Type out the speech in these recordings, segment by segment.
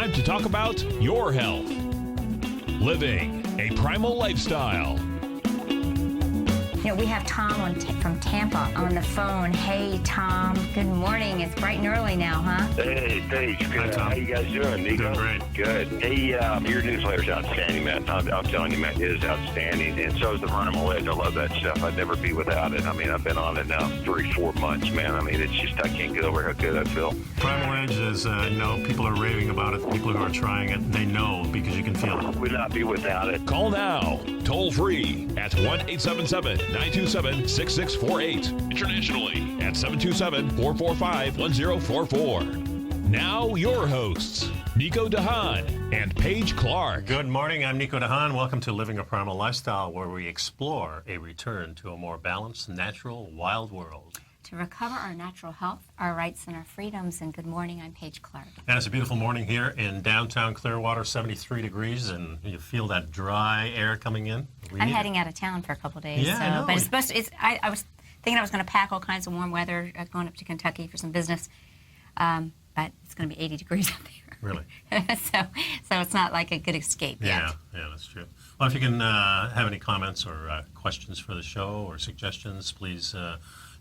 time to talk about your health. Living a primal lifestyle. You know, we have Tom from Tampa on the phone. Hey, Tom. Good morning. It's bright and early now, huh? Hey, Paige. Good. Hi, Tom. How you guys doing, Nico? Doing great. Good. Hey, your newsletter's outstanding, man. I'm telling you, man, it is outstanding. And so is the Primal Edge. I love that stuff. I'd never be without it. I mean, I've been on it now 3-4 months, man. I mean, it's just, I can't get over how good I feel. Primal Edge is, people are raving about it. People who are trying it, they know because you can feel it. Would not be without it. Call now, toll free at 1-877-927-6648. Internationally at 727-445-1044. Now your hosts, Nico DeHaan and Paige Clark. Good morning. I'm Nico DeHaan. Welcome to Living a Primal Lifestyle, where we explore a return to a more balanced, natural, wild world. To recover our natural health, our rights, and our freedoms. And good morning, I'm Paige Clark. And it's a beautiful morning here in downtown Clearwater, 73 degrees, and you feel that dry air coming in. I'm heading out of town for a couple of days. Yeah, I know. But it's supposed to, I was thinking I was going to pack all kinds of warm weather going up to Kentucky for some business. But it's going to be 80 degrees up there. Really? so it's not like a good escape yet. Yeah, that's true. Well, if you can have any comments or questions for the show or suggestions, please,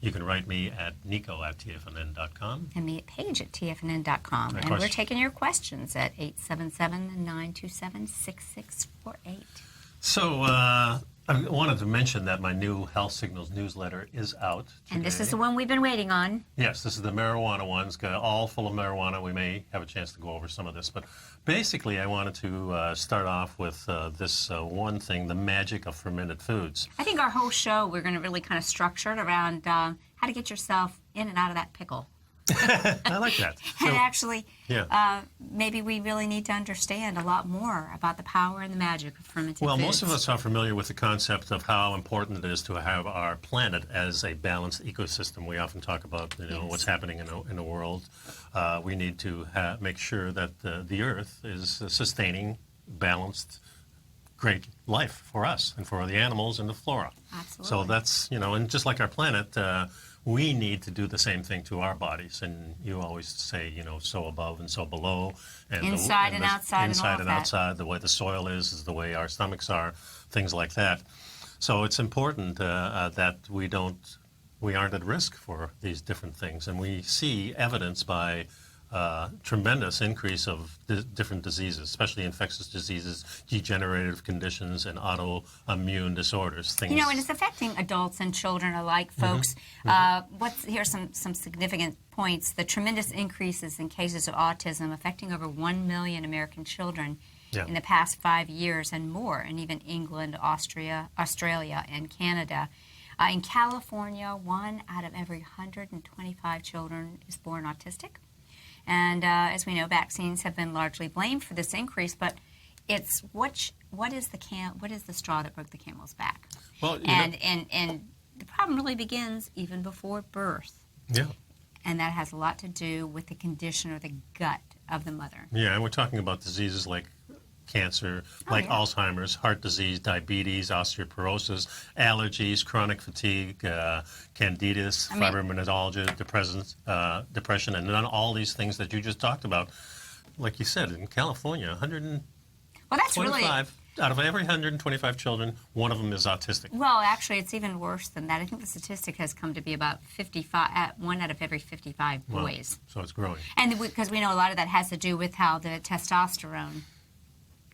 you can write me at nico@tfnn.com. And me at Paige at tfnn.com. And we're taking your questions at 877-927-6648. So I wanted to mention that my new Health Signals newsletter is out today. And this is the one we've been waiting on. Yes, this is the marijuana one. It's all full of marijuana. We may have a chance to go over some of this. But basically, I wanted to start off with this one thing, the magic of fermented foods. I think our whole show, we're going to really kind of structure it around how to get yourself in and out of that pickle. I like that. So, and actually, yeah. Maybe we really need to understand a lot more about the power and the magic of fermented foods. Well, most of us are familiar with the concept of how important it is to have our planet as a balanced ecosystem. We often talk about what's happening in the world. We need to make sure that the Earth is sustaining balanced, great life for us and for the animals and the flora. Absolutely. So that's, and just like our planet, we need to do the same thing to our bodies. And you always say, so above and so below. And inside and outside. Inside and outside, the way the soil is the way our stomachs are, things like that. So it's important that we aren't at risk for these different things. And we see evidence by tremendous increase of different diseases, especially infectious diseases, degenerative conditions, and autoimmune disorders. Things. And it's affecting adults and children alike, folks. Here's some significant points. The tremendous increases in cases of autism affecting over 1 million American children in the past 5 years and more, and even England, Australia, and Canada. In California, 1 out of every 125 children is born autistic. And as we know, vaccines have been largely blamed for this increase. But it's what is the straw that broke the camel's back? Well, and the problem really begins even before birth. Yeah. And that has a lot to do with the condition or the gut of the mother. Yeah, and we're talking about diseases like cancer, Alzheimer's, heart disease, diabetes, osteoporosis, allergies, chronic fatigue, candidiasis, fibromyalgia, depression, and then all these things that you just talked about. Like you said, in California, 125 out of every 125 children, one of them is autistic. Well, actually, it's even worse than that. I think the statistic has come to be about 1 out of every 55 boys. So it's growing. And because we know a lot of that has to do with how the testosterone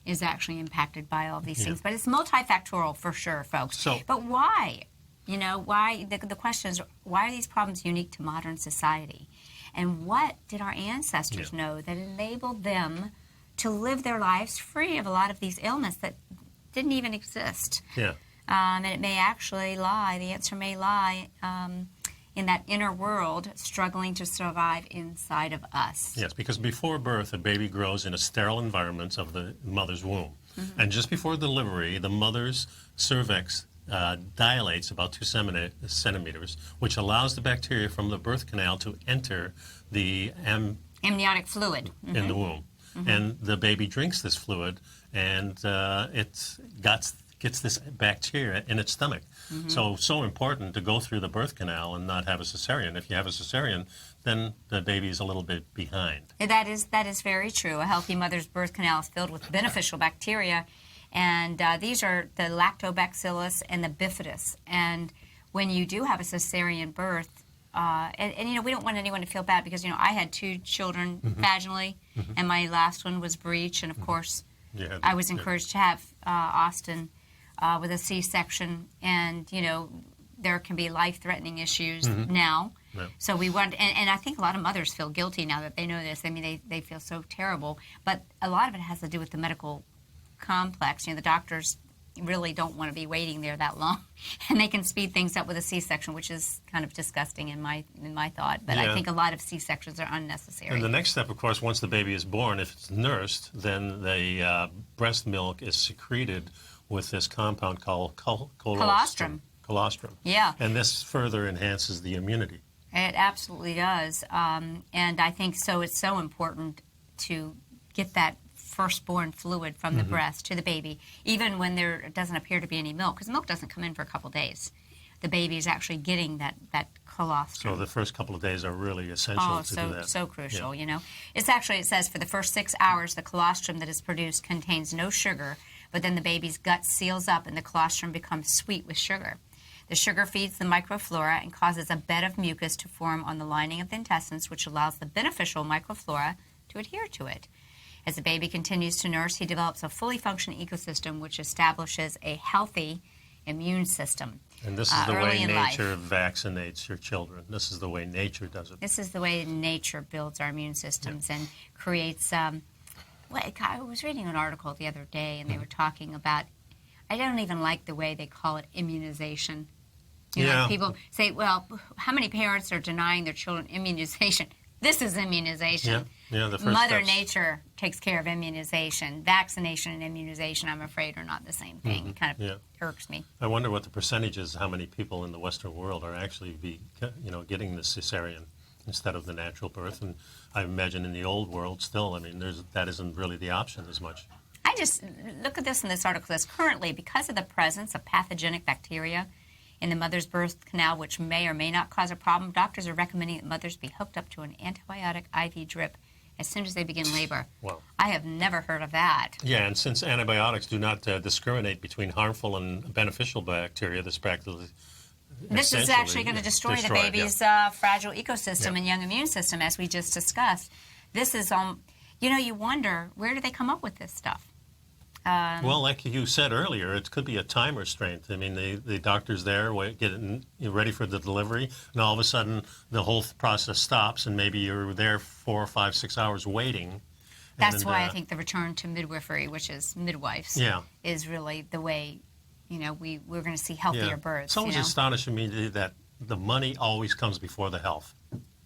is actually impacted by all these things. But it's multifactorial for sure, folks. But why? Why? The question is, why are these problems unique to modern society? And what did our ancestors know that enabled them to live their lives free of a lot of these ailments that didn't even exist? Yeah. And it may actually lie, the answer may lie in that inner world struggling to survive inside of us. Yes, because before birth, a baby grows in a sterile environment of the mother's womb. Mm-hmm. And just before delivery, the mother's cervix dilates about 2 centimeters, which allows the bacteria from the birth canal to enter the amniotic fluid in the womb. Mm-hmm. And the baby drinks this fluid, and it gets this bacteria in its stomach. So important to go through the birth canal and not have a cesarean. If you have a cesarean, then the baby's a little bit behind. That is very true. A healthy mother's birth canal is filled with beneficial bacteria, and these are the lactobacillus and the bifidus. And when you do have a cesarean birth, and we don't want anyone to feel bad because, I had 2 children vaginally, and my last one was breech, and of course, I was encouraged to have Austin with a C-section, and, there can be life-threatening issues now. Yeah. So we want, and I think a lot of mothers feel guilty now that they know this. I mean, they feel so terrible. But a lot of it has to do with the medical complex. The doctors really don't want to be waiting there that long, and they can speed things up with a C-section, which is kind of disgusting in my thought. But I think a lot of C-sections are unnecessary. And the next step, of course, once the baby is born, if it's nursed, then the breast milk is secreted with this compound called colostrum. Colostrum. Yeah. And this further enhances the immunity. It absolutely does. And I think so it's so important to get that firstborn fluid from the breast to the baby, even when there doesn't appear to be any milk, because the milk doesn't come in for a couple days. The baby is actually getting that colostrum. So the first couple of days are really essential to do that. So crucial, It says for the first 6 hours, the colostrum that is produced contains no sugar, but then the baby's gut seals up and the colostrum becomes sweet with sugar. The sugar feeds the microflora and causes a bed of mucus to form on the lining of the intestines, which allows the beneficial microflora to adhere to it. As the baby continues to nurse, he develops a fully functioning ecosystem which establishes a healthy immune system. And this is the way nature vaccinates your children. This is the way nature does it. This is the way nature builds our immune systems and creates... I was reading an article the other day, and they were talking about... I don't even like the way they call it immunization. Like people say, well, how many parents are denying their children immunization? This is immunization. The first Mother steps. Nature takes care of immunization. Vaccination and immunization, I'm afraid, are not the same thing. It kind of irks me. I wonder what the percentage is, how many people in the Western world are actually getting the cesarean instead of the natural birth. And I imagine in the old world still, that isn't really the option as much. I just look at this in this article. Says currently, because of the presence of pathogenic bacteria in the mother's birth canal, which may or may not cause a problem, doctors are recommending that mothers be hooked up to an antibiotic IV drip as soon as they begin labor. Wow. I have never heard of that. Yeah, and since antibiotics do not discriminate between harmful and beneficial bacteria, this is actually going to destroy the baby's fragile ecosystem and young immune system, as we just discussed. This is, you wonder, where do they come up with this stuff? Well, like you said earlier, it could be a time restraint. The doctor's there getting ready for the delivery, and all of a sudden the whole process stops, and maybe you're there 4 or 5, 6 hours waiting. That's why I think the return to midwifery, which is midwives, is really the way, we're going to see healthier births. It's always astonishing me that the money always comes before the health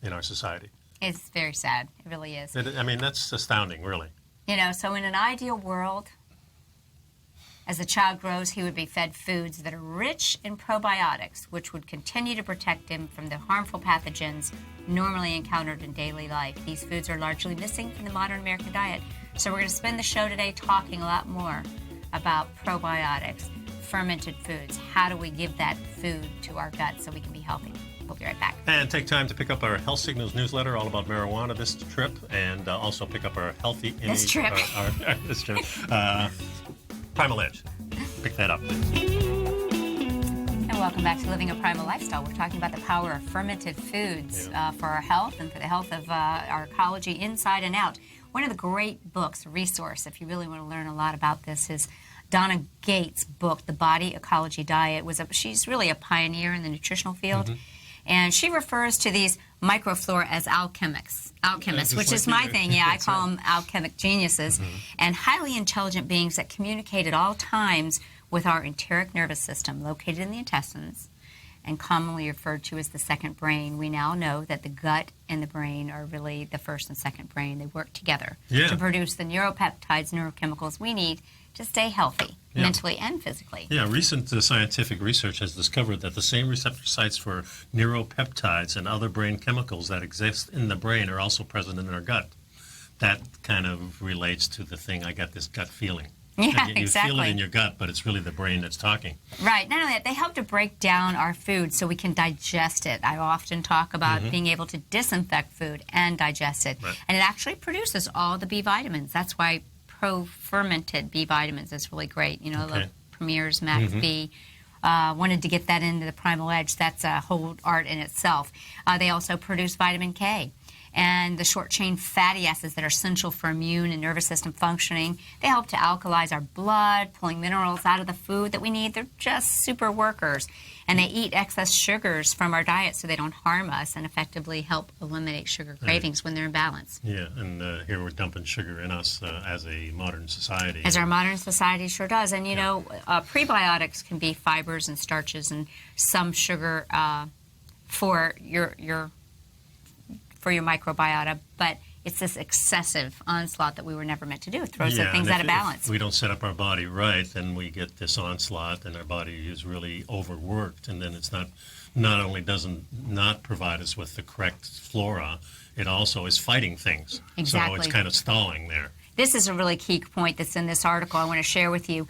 in our society. It's very sad. It really is. That's astounding, really. So in an ideal world, as the child grows, he would be fed foods that are rich in probiotics, which would continue to protect him from the harmful pathogens normally encountered in daily life. These foods are largely missing from the modern American diet. So we're going to spend the show today talking a lot more about probiotics, fermented foods. How do we give that food to our gut so we can be healthy? We'll be right back. And take time to pick up our Health Signals newsletter all about marijuana this trip, and also pick up our Healthy Image... This trip. This trip. Primal Edge. Pick that up, please. And welcome back to Living a Primal Lifestyle. We're talking about the power of fermented foods for our health and for the health of our ecology inside and out. One of the great books, resource, if you really want to learn a lot about this, is Donna Gates' book, The Body Ecology Diet. She's really a pioneer in the nutritional field. And she refers to these microflora as alchemists, which is my thing. I call them alchemic geniuses, and highly intelligent beings that communicate at all times with our enteric nervous system located in the intestines and commonly referred to as the second brain. We now know that the gut and the brain are really the first and second brain. They work together to produce the neuropeptides, neurochemicals we need to stay healthy, mentally and physically. Yeah, recent scientific research has discovered that the same receptor sites for neuropeptides and other brain chemicals that exist in the brain are also present in our gut. That kind of relates to the thing, I got this gut feeling. Yeah, and you exactly. feel it in your gut, but it's really the brain that's talking. Right. Not only that, they help to break down our food so we can digest it. I often talk about being able to disinfect food and digest it. Right. And it actually produces all the B vitamins. That's why pro-fermented B vitamins is really great. You know, Okay. the Premier's Max B. Wanted to get that into the Primal Edge. That's a whole art in itself. They also produce vitamin K. And the short-chain fatty acids that are essential for immune and nervous system functioning. They help to alkalize our blood, pulling minerals out of the food that we need. They're just super workers. And they eat excess sugars from our diet so they don't harm us and effectively help eliminate sugar cravings when they're in balance. Yeah, and here we're dumping sugar in us as a modern society. As our modern society sure does. And, you know, prebiotics can be fibers and starches and some sugar for your microbiota, but it's this excessive onslaught that we were never meant to do. It throws the things out of balance. If we don't set up our body right, then we get this onslaught, and our body is really overworked, and then it's not only doesn't not provide us with the correct flora, it also is fighting things. Exactly. So it's kind of stalling there. This is a really key point that's in this article I want to share with you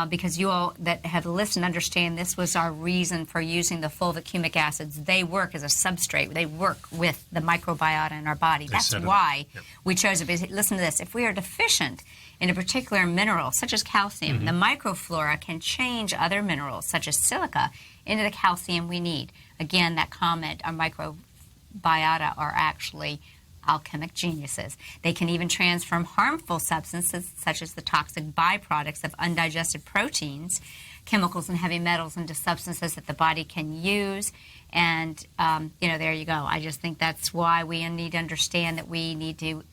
because you all that have listened understand this was our reason for using the fulvic acids. They work as a substrate. They work with the microbiota in our body. That's why we chose it. Listen to this. If we are deficient in a particular mineral, such as calcium, the microflora can change other minerals, such as silica, into the calcium we need. Again, that comment, our microbiota are actually alchemic geniuses. They can even transform harmful substances, such as the toxic byproducts of undigested proteins, chemicals, and heavy metals into substances that the body can use. And, you know, there you go. I just think that's why we need to understand that we need to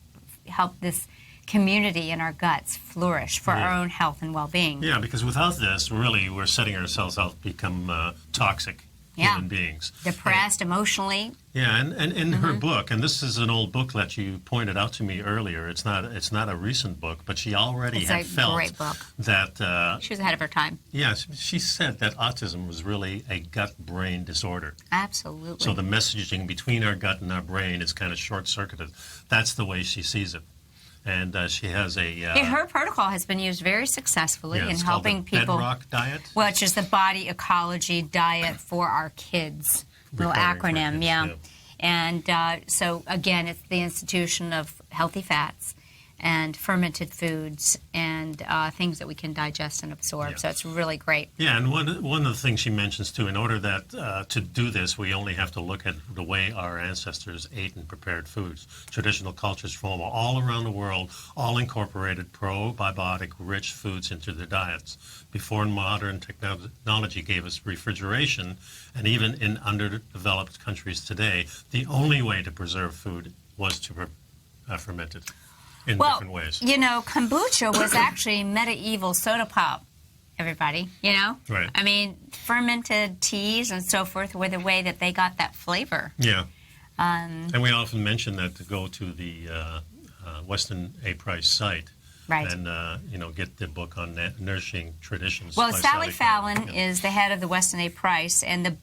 help this community in our guts flourish for our own health and well-being. Yeah, because without this, really, we're setting ourselves up to become toxic human beings. Depressed, emotionally. Yeah, and in her book, and this is an old book that you pointed out to me earlier. It's not a recent book, but she already had felt great book. that She was ahead of her time. Yeah, she said that autism was really a gut-brain disorder. Absolutely. So the messaging between our gut and our brain is kind of short-circuited. That's the way she sees it. And she has her protocol has been used very successfally in helping people. Bedrock diet, which is the body ecology diet for our kids. Little acronym, yeah. And so again, it's the institution of healthy fats and fermented foods and things that we can digest and absorb. So it's really great. Yeah, and one of the things she mentions too, in order that to do this, we only have to look at the way our ancestors ate and prepared foods. Traditional cultures from all around the world all incorporated probiotic rich foods into their diets. Before modern technology gave us refrigeration, and even in underdeveloped countries today, the only way to preserve food was to ferment it. In different ways. You know, kombucha was actually medieval soda pop, everybody, you know? Right. I mean, fermented teas and so forth were the way that they got that flavor. Yeah. And we often mention that to go to the Weston A. Price site. Right. And, get the book on nourishing traditions. Well, by Sally Fallon Fallon is the head of the Weston A. Price, and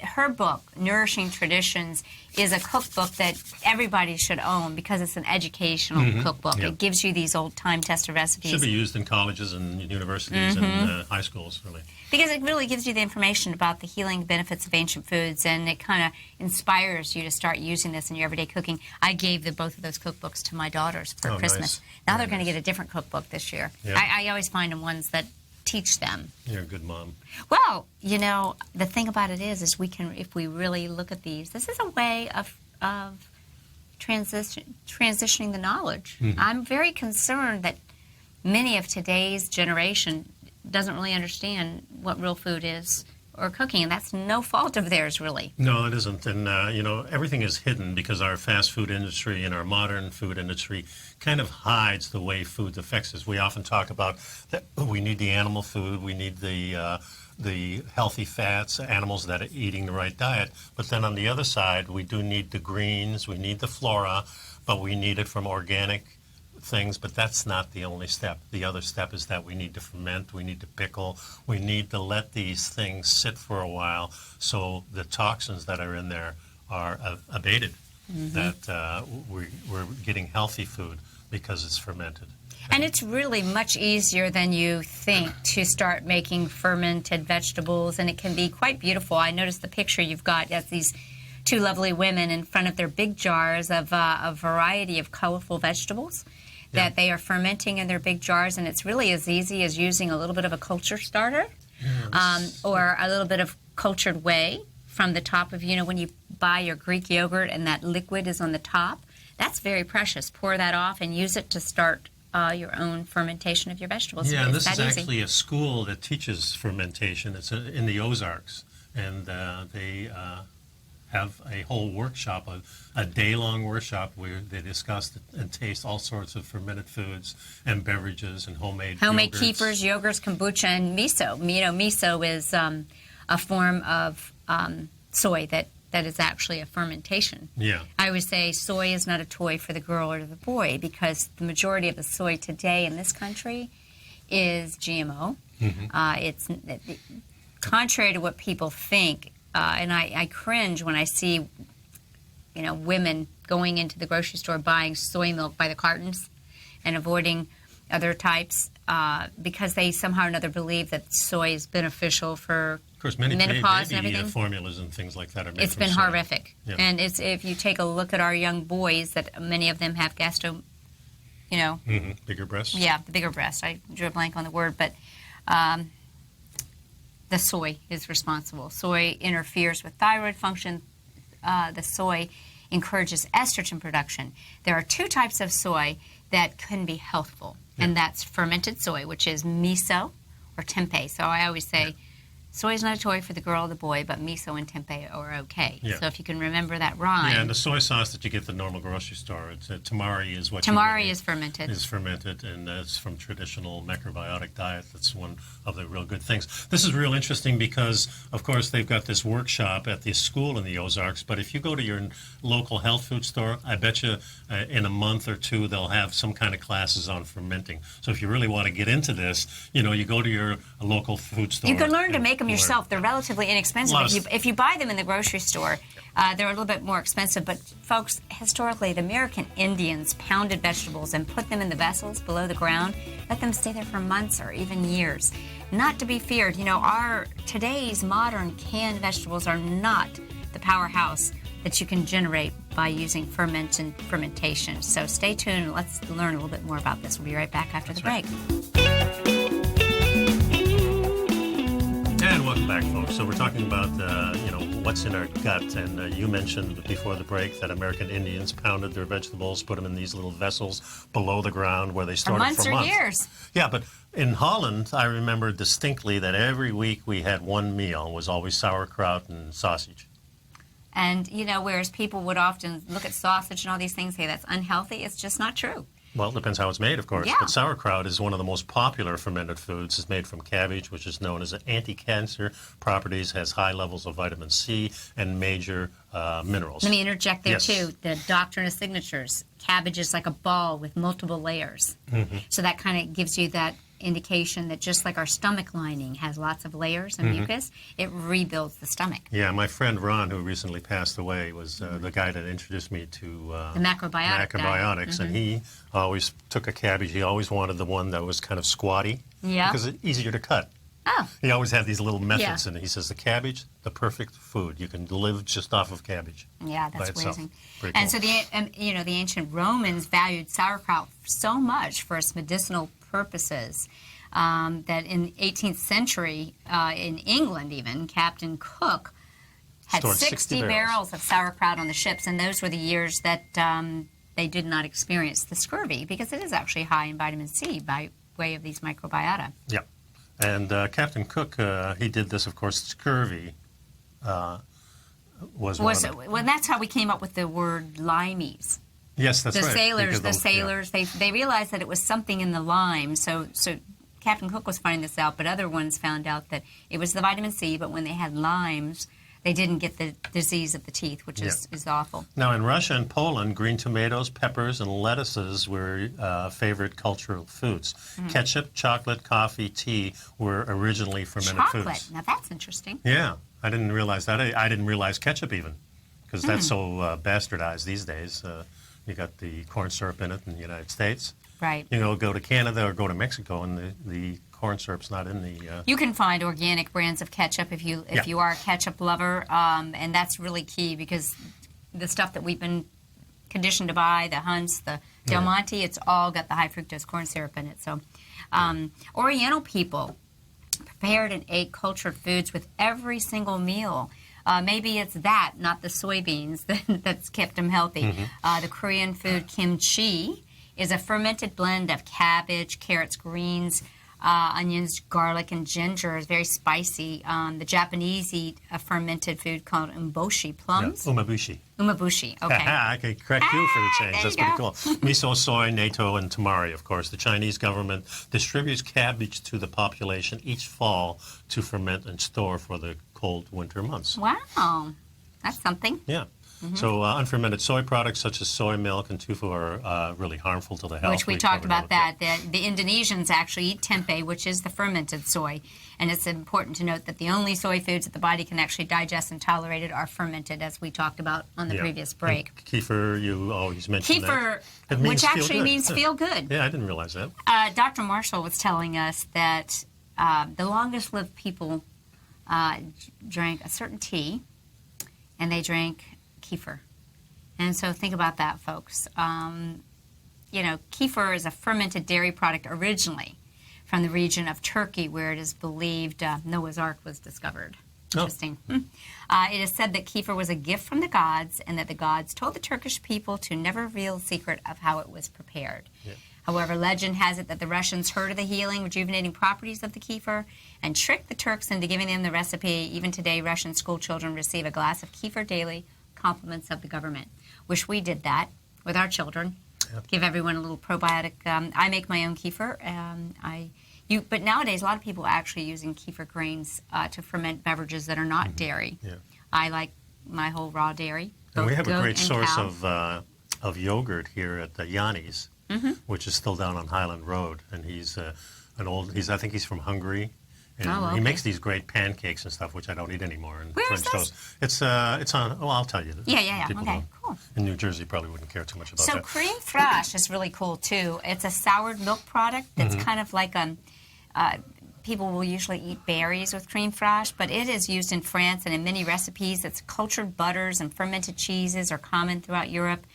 her book, Nourishing Traditions, is a cookbook that everybody should own because it's an educational cookbook. Yep. It gives you these old time-tested recipes. Should be used in colleges and universities and high schools, really. Because it really gives you the information about the healing benefits of ancient foods, and it kind of inspires you to start using this in your everyday cooking. I gave both of those cookbooks to my daughters for Christmas. Nice. Now they're going to get a different cookbook this year. Yeah. I always find them ones that teach them. You're a good mom. Well, you know, the thing about it is we can, if we really look at these, this is a way of transitioning the knowledge. I'm very concerned that many of today's generation doesn't really understand what real food is or cooking, and that's no fault of theirs, really. No, it isn't. And, everything is hidden because our fast food industry and our modern food industry kind of hides the way food affects us. We often talk about that we need the animal food, we need the healthy fats, animals that are eating the right diet. But then on the other side, we do need the greens, we need the flora, but we need it from organic things, but that's not the only step. The other step is that we need to ferment, we need to pickle, we need to let these things sit for a while so the toxins that are in there are abated, that we're getting healthy food because it's fermented. And it's really much easier than you think to start making fermented vegetables, and it can be quite beautiful. I noticed the picture you've got as these two lovely women in front of their big jars of a variety of colorful vegetables that they are fermenting in their big jars, and it's really as easy as using a little bit of a culture starter or a little bit of cultured whey from the top of, when you buy your Greek yogurt and that liquid is on the top. That's very precious. Pour that off and use it to start your own fermentation of your vegetables. Yeah, and this is actually a school that teaches fermentation. It's in the Ozarks, and they have a whole workshop, a day-long workshop where they discuss and taste all sorts of fermented foods and beverages and homemade yogurts. Kefirs, yogurts, kombucha, and miso. Miso is a form of soy that is actually a fermentation. Yeah. I would say soy is not a toy for the girl or the boy because the majority of the soy today in this country is GMO. It's contrary to what people think. And I cringe when I see, women going into the grocery store buying soy milk by the cartons and avoiding other types because they somehow or another believe that soy is beneficial for of course, many menopause and everything. Formulas and things like that are made It's from been soy. horrific. Yeah. And if you take a look at our young boys, that many of them have bigger breasts. Yeah, the bigger breast. I drew a blank on the word, but the soy is responsible. Soy interferes with thyroid function. The soy encourages estrogen production. There are two types of soy that can be healthful, and that's fermented soy, which is miso or tempeh. So I always say soy is not a toy for the girl or the boy, but miso and tempeh are okay. Yeah. So if you can remember that rhyme. Yeah, and the soy sauce that you get at the normal grocery store, it's tamari is what tamari is fermented. Is fermented, and it's from traditional macrobiotic diet. That's one of the real good things. This is real interesting because, of course, they've got this workshop at the school in the Ozarks, but if you go to your local health food store, I bet you in a month or two they'll have some kind of classes on fermenting. So if you really want to get into this, you go to your local food store. You can learn to make them yourself. They're relatively inexpensive. If you buy them in the grocery store, they're a little bit more expensive. But folks, historically, the American Indians pounded vegetables and put them in the vessels below the ground, let them stay there for months or even years. Not to be feared. Our today's modern canned vegetables are not the powerhouse that you can generate by using fermentation. So stay tuned and let's learn a little bit more about this. We'll be right back after the break. And welcome back, folks. So we're talking about, what's in our gut. And you mentioned before the break that American Indians pounded their vegetables, put them in these little vessels below the ground where they stored for months for months. Or years. Yeah, but in Holland, I remember distinctly that every week we had one meal was always sauerkraut and sausage. And, whereas people would often look at sausage and all these things, say that's unhealthy, it's just not true. Well, it depends how it's made, of course. Yeah. But sauerkraut is one of the most popular fermented foods. It's made from cabbage, which is known as anti-cancer properties, has high levels of vitamin C and major minerals. Let me interject there, too. The doctrine of signatures. Cabbage is like a ball with multiple layers. Mm-hmm. So that kind of gives you that indication that just like our stomach lining has lots of layers and mucus, it rebuilds the stomach. Yeah, my friend Ron, who recently passed away, was the guy that introduced me to the macrobiotics, and he always took a cabbage. He always wanted the one that was kind of squatty because it's easier to cut. Oh. He always had these little methods, and he says the cabbage, the perfect food. You can live just off of cabbage. Yeah, that's amazing. Cool. And so the ancient Romans valued sauerkraut so much for its medicinal purposes that in the 18th century, in England even, Captain Cook had 60 barrels of sauerkraut on the ships, and those were the years that they did not experience the scurvy, because it is actually high in vitamin C by way of these microbiota. Yeah. And Captain Cook, he did this, of course, scurvy was one of them. Well, that's how we came up with the word limeys. Yes, that's right. The sailors, they realized that it was something in the lime. So Captain Cook was finding this out, but other ones found out that it was the vitamin C, but when they had limes, they didn't get the disease of the teeth, which is awful. Now, in Russia and Poland, green tomatoes, peppers, and lettuces were favorite cultural foods. Ketchup, chocolate, coffee, tea were originally fermented foods. Now that's interesting. Yeah, I didn't realize that. I didn't realize ketchup even, because that's so bastardized these days. You got the corn syrup in it in the United States. Right. Go to Canada or go to Mexico, and the corn syrup's not in the... You can find organic brands of ketchup if you are a ketchup lover, and that's really key because the stuff that we've been conditioned to buy, the Hunt's, the Del Monte, it's all got the high fructose corn syrup in it. So, Oriental people prepared and ate cultured foods with every single meal. Maybe it's that, not the soybeans, that's kept them healthy. The Korean food kimchi is a fermented blend of cabbage, carrots, greens, onions, garlic, and ginger. It's very spicy. The Japanese eat a fermented food called umboshi, plums. Yeah, umabushi. Umabushi, okay. I can correct you for the change. There That's you pretty go. cool. Miso, soy, natto, and tamari, of course. The Chinese government distributes cabbage to the population each fall to ferment and store for the cold winter months. Wow, that's something. Yeah. So unfermented soy products such as soy milk and tofu are really harmful to the health. Which we talked about that. The Indonesians actually eat tempeh, which is the fermented soy. And it's important to note that the only soy foods that the body can actually digest and tolerate it are fermented, as we talked about on the previous break. And kefir, you always mention kefir, that. which actually means feel good. Yeah, I didn't realize that. Dr. Marshall was telling us that the longest-lived people drank a certain tea, and they drank kefir. And so think about that, folks. Kefir is a fermented dairy product originally from the region of Turkey, where it is believed Noah's Ark was discovered. Interesting. It is said that kefir was a gift from the gods, and that the gods told the Turkish people to never reveal the secret of how it was prepared. Yeah. However, legend has it that the Russians heard of the healing, rejuvenating properties of the kefir and tricked the Turks into giving them the recipe. Even today, Russian school children receive a glass of kefir daily, compliments of the government. Wish we did that with our children. Yep. Give everyone a little probiotic. I make my own kefir. But nowadays, a lot of people are actually using kefir grains to ferment beverages that are not dairy. Yeah. I like my whole raw dairy. And we have a great source of yogurt here at Yanni's, which is still down on Highland Road. And he's I think he's from Hungary. And he makes these great pancakes and stuff, which I don't eat anymore. And Where is this? Toast. It's on. Well, I'll tell you. Yeah. People Okay, cool. In New Jersey, probably wouldn't care too much about that. So cream thrash is really cool too. It's a soured milk product that's kind of like people will usually eat berries with cream thrash, but it is used in France and in many recipes. It's cultured butters and fermented cheeses are common throughout Europe.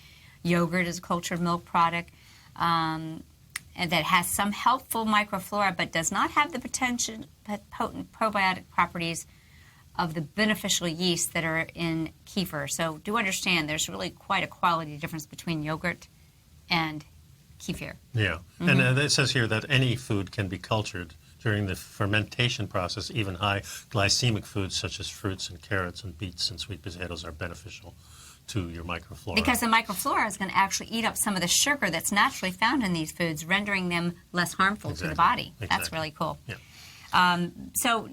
Yogurt is a cultured milk product. And that has some helpful microflora, but does not have the potent probiotic properties of the beneficial yeasts that are in kefir. So do understand there's really quite a quality difference between yogurt and kefir. Yeah, and it says here that any food can be cultured during the fermentation process. Even high glycemic foods such as fruits and carrots and beets and sweet potatoes are beneficial to your microflora. Because the microflora is going to actually eat up some of the sugar that's naturally found in these foods, rendering them less harmful to the body. Exactly. That's really cool. Yeah. So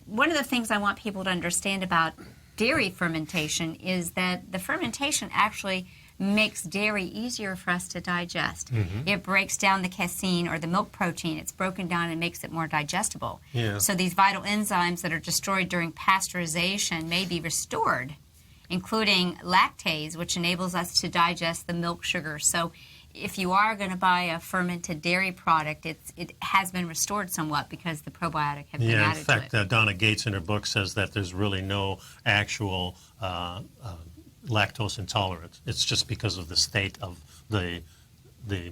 one of the things I want people to understand about dairy fermentation is that the fermentation actually makes dairy easier for us to digest. It breaks down the casein or the milk protein. It's broken down and makes it more digestible. Yeah. So these vital enzymes that are destroyed during pasteurization may be restored, including lactase, which enables us to digest the milk sugar. So if you are going to buy a fermented dairy product, it has been restored somewhat because the probiotic have been added to it. In fact, Donna Gates in her book says that there's really no actual lactose intolerance. It's just because of the state of the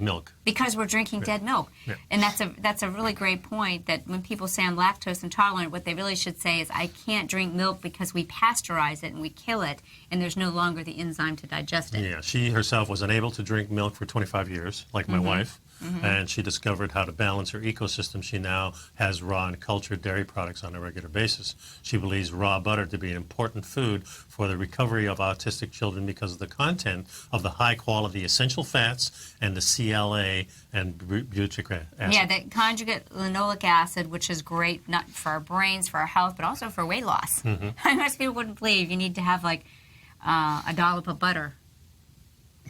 milk. Because we're drinking dead milk. Yeah. And that's a really great point, that when people say I'm lactose intolerant, what they really should say is I can't drink milk because we pasteurize it and we kill it, and there's no longer the enzyme to digest it. Yeah, she herself was unable to drink milk for 25 years, like my wife, and she discovered how to balance her ecosystem. She now has raw and cultured dairy products on a regular basis. She believes raw butter to be an important food for the recovery of autistic children because of the content of the high-quality essential fats and the CLA and butyric acid. Yeah, the conjugate linoleic acid, which is great not for our brains, for our health, but also for weight loss. Most people wouldn't believe you need to have like a dollop of butter.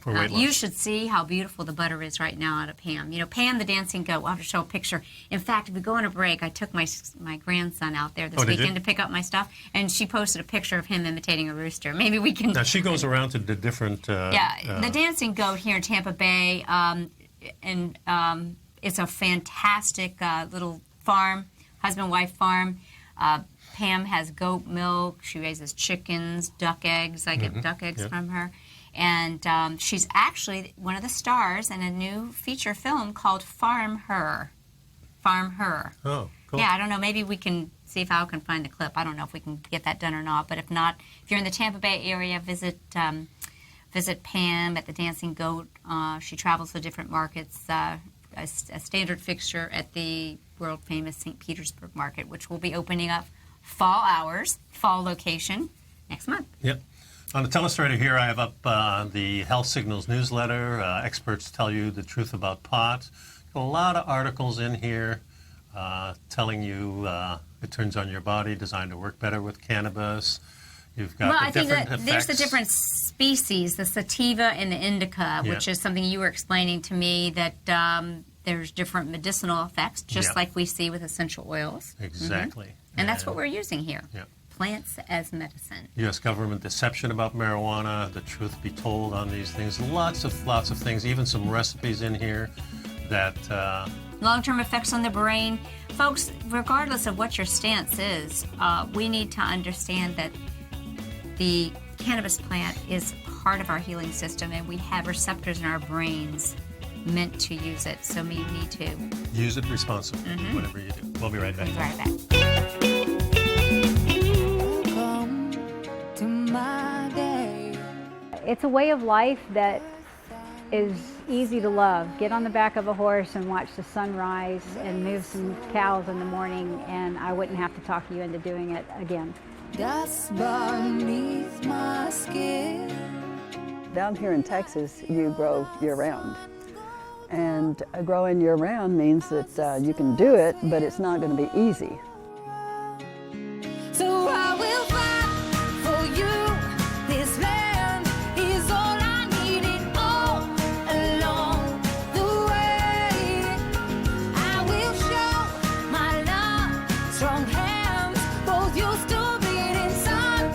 For weight loss. You should see how beautiful the butter is right now out of Pam. Pam the dancing goat. We'll have to show a picture. In fact, if we go on a break, I took my grandson out there this weekend to pick up my stuff, and she posted a picture of him imitating a rooster. Maybe we can... Now, she goes around to the different... the dancing goat here in Tampa Bay, and it's a fantastic little farm, husband-wife farm. Pam has goat milk. She raises chickens, duck eggs. I get duck eggs from her. And she's actually one of the stars in a new feature film called Farm Her. Farm Her. Oh, cool. Yeah, I don't know. Maybe we can see if Al can find the clip. I don't know if we can get that done or not. But if not, if you're in the Tampa Bay area, visit Pam at the Dancing Goat. She travels to different markets. A standard fixture at the world-famous St. Petersburg market, which will be opening up fall hours, fall location, next month. Yep. On the Telestrator here, I have up the Health Signals newsletter. Experts tell you the truth about pot. A lot of articles in here telling you it turns on your body, designed to work better with cannabis. You've got I think that effects. there's the different species, the sativa and the indica, which is something you were explaining to me, that there's different medicinal effects, just like we see with essential oils. Exactly. And that's what we're using here. Yeah. Plants as medicine. U.S. government deception about marijuana, the truth be told on these things, lots of things, even some recipes in here that... Long-term effects on the brain. Folks, regardless of what your stance is, we need to understand that the cannabis plant is part of our healing system, and we have receptors in our brains meant to use it, so we need to... Use it responsibly, whatever you do. We'll be right back. We'll be right back. It's a way of life that is easy to love. Get on the back of a horse and watch the sun rise and move some cows in the morning, and I wouldn't have to talk you into doing it again. That's beneath my skin. Down here in Texas, you grow year-round. And growing year-round means that you can do it, but it's not going to be easy. So I will fight for you. This land is all I needed all along the way. I will show my love, strong hands, both used to bleeding sun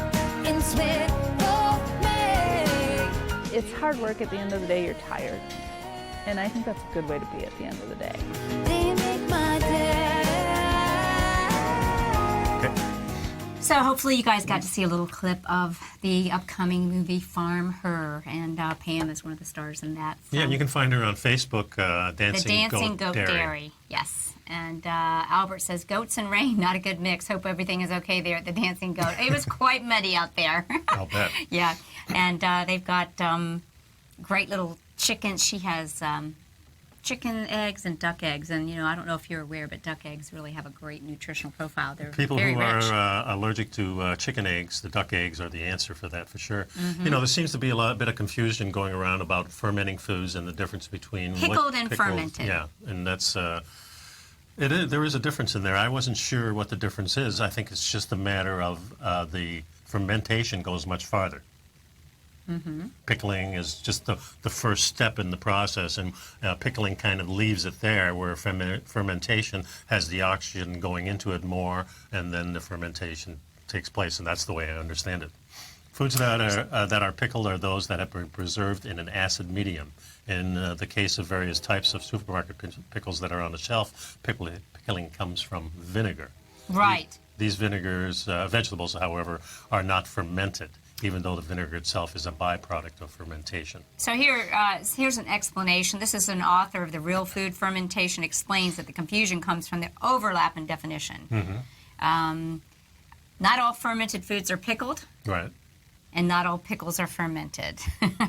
and sweat of me. It's hard work. At the end of the day, you're tired. And I think that's a good way to be at the end of the day. They make my day. So hopefully you guys got to see a little clip of the upcoming movie Farm Her, and Pam is one of the stars in that. Yeah, and you can find her on Facebook, Dancing Goat Dairy. Yes. And Albert says, goats and rain, not a good mix. Hope everything is okay there at the Dancing Goat. It was quite muddy out there. I'll bet. Yeah. And they've got great little chicken. She has chicken eggs and duck eggs, and I don't know if you're aware, but duck eggs really have a great nutritional profile. They're People very who rich. are allergic to chicken eggs, the duck eggs are the answer for that for sure. There seems to be a bit of confusion going around about fermenting foods and the difference between Pickled and fermented. Yeah, and that's there is a difference in there. I wasn't sure what the difference is. I think it's just a matter of the fermentation goes much farther. Pickling is just the first step in the process, and pickling kind of leaves it there, where fermentation has the oxygen going into it more, and then the fermentation takes place, and that's the way I understand it. Foods that are pickled are those that have been preserved in an acid medium. In the case of various types of supermarket pickles that are on the shelf, pickling comes from vinegar. Right. These vinegars, vegetables, however, are not fermented, even though the vinegar itself is a byproduct of fermentation. So here's an explanation. This is an author of The Real Food Fermentation, explains that the confusion comes from the overlap in definition. Not all fermented foods are pickled. Right. And not all pickles are fermented.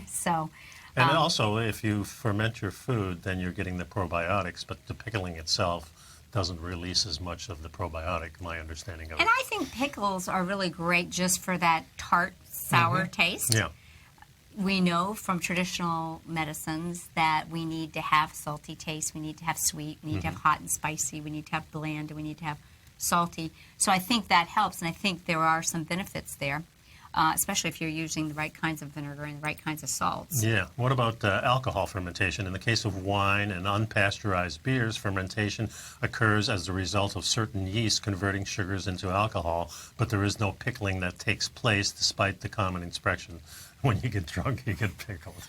So. And also, if you ferment your food, then you're getting the probiotics, but the pickling itself doesn't release as much of the probiotic, my understanding of it. And I think pickles are really great just for that tart, sour taste. Yeah. We know from traditional medicines that we need to have salty taste, we need to have sweet, we need to have hot and spicy, we need to have bland, and we need to have salty. So I think that helps, and I think there are some benefits there. Especially if you're using the right kinds of vinegar and the right kinds of salts. Yeah. What about alcohol fermentation? In the case of wine and unpasteurized beers, fermentation occurs as the result of certain yeast converting sugars into alcohol, but there is no pickling that takes place despite the common expression. when you get drunk, you get pickled.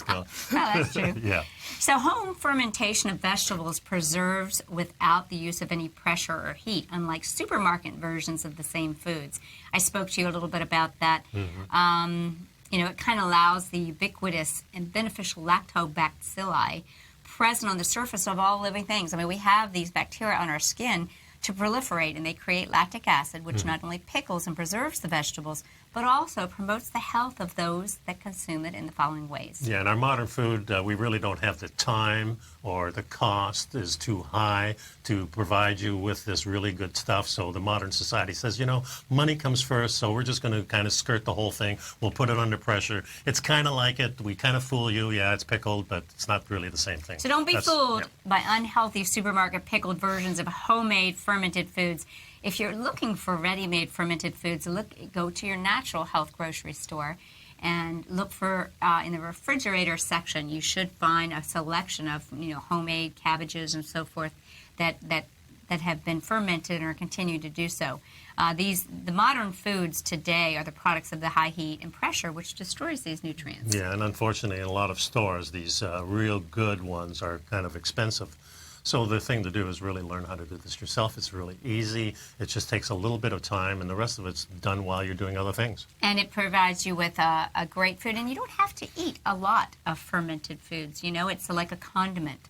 Oh, that's true. Yeah. So home fermentation of vegetables preserves without the use of any pressure or heat, unlike supermarket versions of the same foods. I spoke to you a little bit about that. It kind of allows the ubiquitous and beneficial lactobacilli present on the surface of all living things. I mean, we have these bacteria on our skin to proliferate, and they create lactic acid, which not only pickles and preserves the vegetables, but also promotes the health of those that consume it in the following ways. Yeah, in our modern food, we really don't have the time, or the cost is too high to provide you with this really good stuff. So the modern society says, money comes first, so we're just going to kind of skirt the whole thing. We'll put it under pressure. It's kind of like it. We kind of fool you. Yeah, it's pickled, but it's not really the same thing. So don't be fooled by unhealthy supermarket pickled versions of homemade fermented foods. If you're looking for ready-made fermented foods, go to your natural health grocery store and look for, in the refrigerator section, you should find a selection of, homemade cabbages and so forth that have been fermented and are continuing to do so. The modern foods today are the products of the high heat and pressure, which destroys these nutrients. Yeah, and unfortunately, in a lot of stores, these real good ones are kind of expensive. So the thing to do is really learn how to do this yourself. It's really easy. It just takes a little bit of time, and the rest of it's done while you're doing other things. And it provides you with a great food, and you don't have to eat a lot of fermented foods. It's like a condiment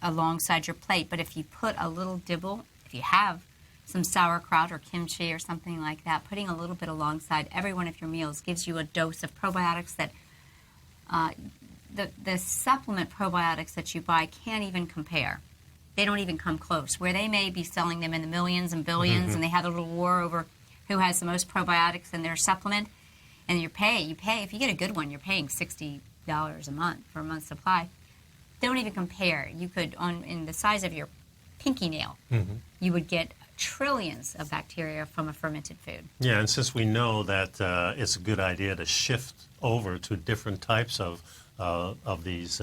alongside your plate. But if you put a little dibble, if you have some sauerkraut or kimchi or something like that, putting a little bit alongside every one of your meals gives you a dose of probiotics that the supplement probiotics that you buy can't even compare. They don't even come close. Where they may be selling them in the millions and billions, and they have a little war over who has the most probiotics in their supplement, and you pay. If you get a good one, you're paying $60 a month for a month's supply. They don't even compare. You could, in the size of your pinky nail, you would get trillions of bacteria from a fermented food. Yeah, and since we know that it's a good idea to shift over to different types of these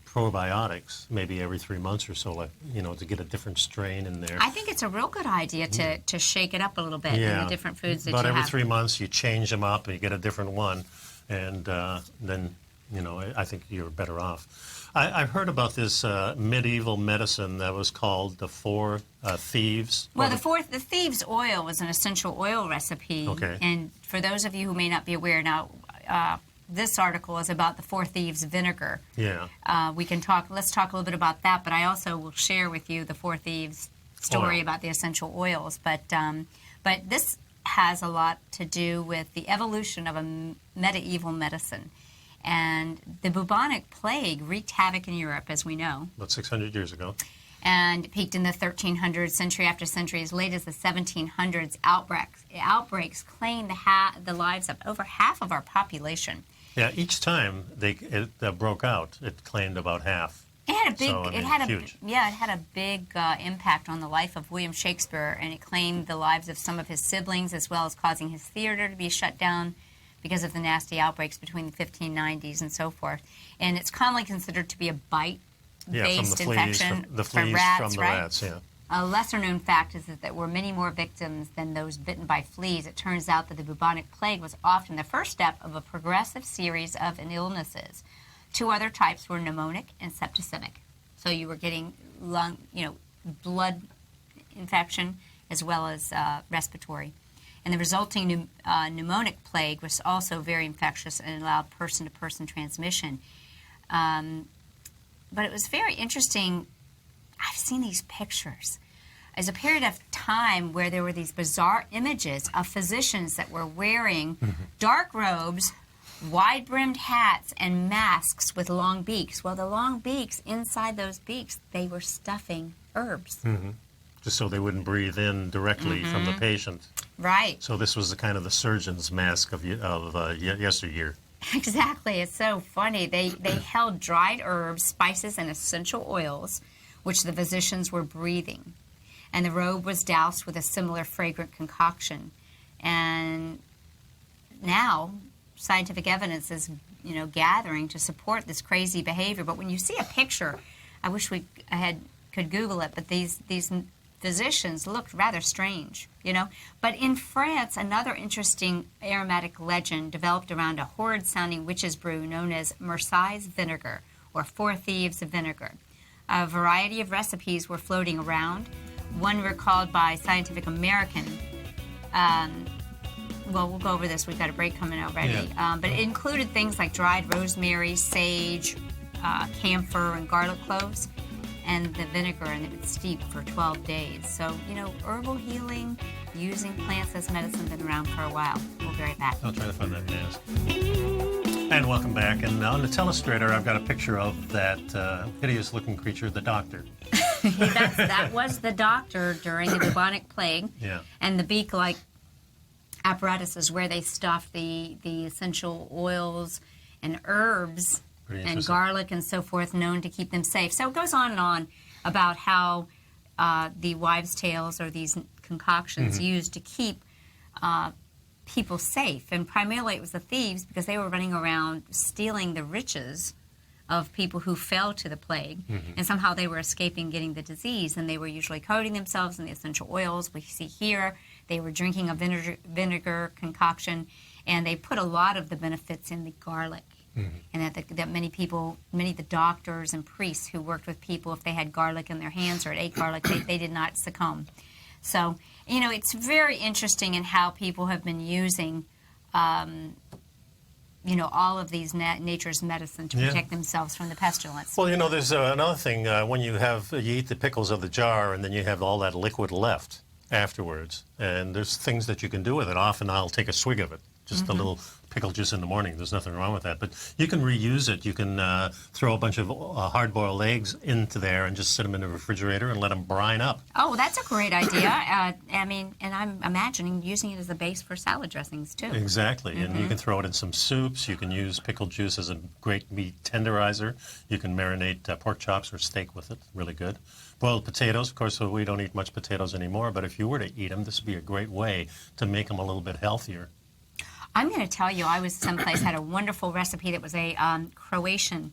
probiotics, maybe every 3 months or so, to get a different strain in there. I think it's a real good idea to shake it up a little bit in the different foods that you have. But every 3 months you change them up and you get a different one, and then, I think you're better off. I've heard about this medieval medicine that was called the Four Thieves. Well, the Thieves' Oil was an essential oil recipe. Okay. And for those of you who may not be aware now, this article is about the Four Thieves vinegar. Yeah. Let's talk a little bit about that, but I also will share with you the Four Thieves story about the essential oils. But this has a lot to do with the evolution of a medieval medicine. And the bubonic plague wreaked havoc in Europe, as we know. About 600 years ago. And peaked in the 1300s, century after century. As late as the 1700s, outbreaks claimed the lives of over half of our population. Yeah, each time it broke out, it claimed about half. It had a big, huge. It had a big impact on the life of William Shakespeare, and it claimed the lives of some of his siblings, as well as causing his theater to be shut down because of the nasty outbreaks between the 1590s and so forth. And it's commonly considered to be a bite-based infection from rats, the right? rats, yeah. A lesser-known fact is that there were many more victims than those bitten by fleas. It turns out that the bubonic plague was often the first step of a progressive series of illnesses. Two other types were pneumonic and septicemic. So you were getting blood infection as well as respiratory. And the resulting pneumonic plague was also very infectious and allowed person-to-person transmission. But it was very interesting. I've seen these pictures. There's a period of time where there were these bizarre images of physicians that were wearing dark robes, wide-brimmed hats, and masks with long beaks. Well, the long beaks, inside those beaks, they were stuffing herbs. Just so they wouldn't breathe in directly from the patient. Right. So this was the surgeon's mask of yesteryear. Exactly. It's so funny. They held dried herbs, spices, and essential oils, which the physicians were breathing. And the robe was doused with a similar fragrant concoction. And now scientific evidence is, gathering to support this crazy behavior. But when you see a picture, I wish could Google it, but these physicians looked rather strange, you know. But in France, another interesting aromatic legend developed around a horrid-sounding witch's brew known as Marseille's vinegar, or Four Thieves of Vinegar. A variety of recipes were floating around. One recalled by Scientific American. Well, we'll go over this. We've got a break coming already. Yeah. But it included things like dried rosemary, sage, camphor, and garlic cloves, and the vinegar, and it would steep for 12 days. So, you know, herbal healing, using plants as medicine, been around for a while. We'll be right back. I'll try to find that mask. And welcome back. And on the telestrator, I've got a picture of that hideous-looking creature, the doctor. That was the doctor during the bubonic plague. Yeah. And the beak-like apparatus is where they stuffed the essential oils and herbs and garlic and so forth, known to keep them safe. So it goes on and on about how the wives' tales or these concoctions used to keep people safe. And primarily it was the thieves, because they were running around stealing the riches of people who fell to the plague, and somehow they were escaping getting the disease, and they were usually coating themselves in the essential oils we see here. They were drinking a vinegar concoction, and they put a lot of the benefits in the garlic. And that many of the doctors and priests who worked with people, if they had garlic in their hands or ate garlic, they did not succumb. So, you know, it's very interesting in how people have been using, you know, all of these nature's medicine to protect themselves from the pestilence. Well, you know, there's another thing. When you eat the pickles of the jar, and then you have all that liquid left afterwards, and there's things that you can do with it. Often I'll take a swig of it, just a little pickle juice in the morning. There's nothing wrong with that. But you can reuse it. You can throw a bunch of hard-boiled eggs into there and just sit them in the refrigerator and let them brine up. Oh, that's a great idea. I mean, and I'm imagining using it as a base for salad dressings, too. Exactly. And you can throw it in some soups. You can use pickle juice as a great meat tenderizer. You can marinate pork chops or steak with it. Really good. Boiled potatoes. Of course, we don't eat much potatoes anymore, but if you were to eat them, this would be a great way to make them a little bit healthier. I'm going to tell you, I was someplace, had a wonderful recipe that was a Croatian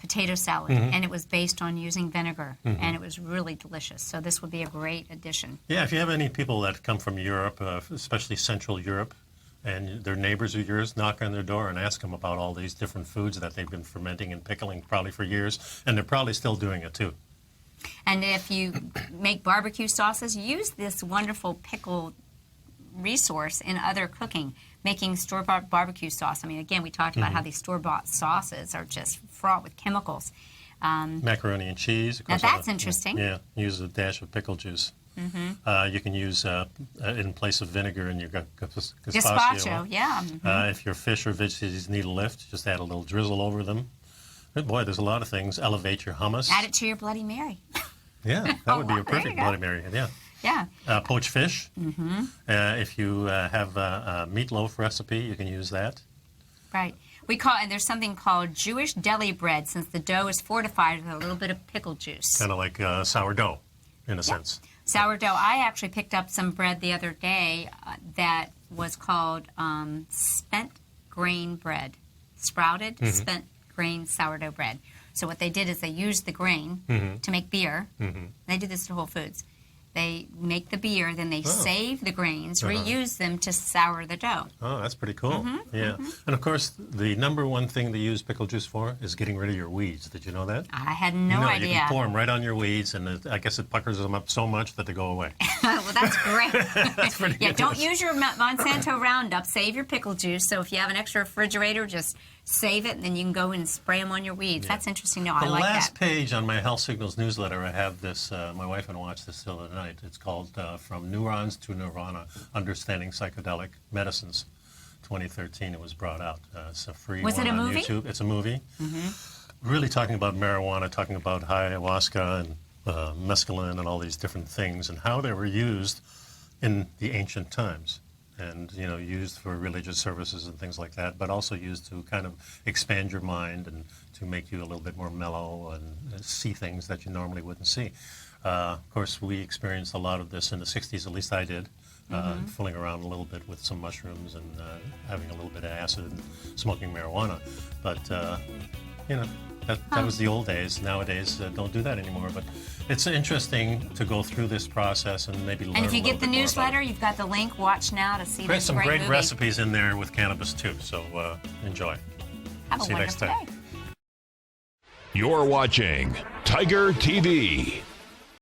potato salad, and it was based on using vinegar, and it was really delicious. So this would be a great addition. Yeah, if you have any people that come from Europe, especially Central Europe, and they're neighbors of yours, knock on their door and ask them about all these different foods that they've been fermenting and pickling probably for years, and they're probably still doing it too. And if you make barbecue sauces, use this wonderful pickle resource in other cooking, making store-bought barbecue sauce. I mean, again, we talked about how these store-bought sauces are just fraught with chemicals. Macaroni and cheese. Of Now course, that's interesting. Yeah, use a dash of pickle juice. You can use, in place of vinegar, and you've got Gazpacho, yeah. If your fish or veggies need a lift, just add a little drizzle over them. Good boy, there's a lot of things. Elevate your hummus. Add it to your Bloody Mary. Yeah, that would be a there perfect you go. Bloody Mary. Yeah. Yeah. Poached fish. If you have a meatloaf recipe, you can use that. Right. And there's something called Jewish deli bread, since the dough is fortified with a little bit of pickle juice. Kind of like sourdough, in a sense. Sourdough. I actually picked up some bread the other day that was called spent grain bread. Sprouted spent grain sourdough bread. So what they did is they used the grain to make beer. They do this to Whole Foods. They make the beer, then they save the grains, reuse them to sour the dough. Oh, that's pretty cool. Yeah. And, of course, the number one thing to use pickle juice for is getting rid of your weeds. Did you know that? I had no idea. You can pour them right on your weeds, and I guess it puckers them up so much that they go away. Well, that's great. That's pretty good. Don't use your Monsanto Roundup. Save your pickle juice. So if you have an extra refrigerator, just save it, and then you can go and spray them on your weeds. That's interesting. No, I like that. The last page on my Health Signals newsletter, I have this. My wife and I watched this the other night. It's called From Neurons to Nirvana, Understanding Psychedelic Medicines. 2013, it was brought out. It's a free one on movie? YouTube. It's a movie. Really talking about marijuana, talking about ayahuasca and mescaline and all these different things and how they were used in the ancient times. And, you know, used for religious services and things like that, but also used to kind of expand your mind and to make you a little bit more mellow and see things that you normally wouldn't see. Of course, we experienced a lot of this in the 60s, at least I did, fooling around a little bit with some mushrooms and having a little bit of acid and smoking marijuana. But, you know, That was the old days. Nowadays, don't do that anymore. But it's interesting to go through this process and maybe learn. And if you a little get the bit more about newsletter, it. you've got the link. Watch now to see There's this some great great movie. recipes in there with cannabis too. So enjoy. Have a See you next wonderful time. day. You're watching Tiger TV.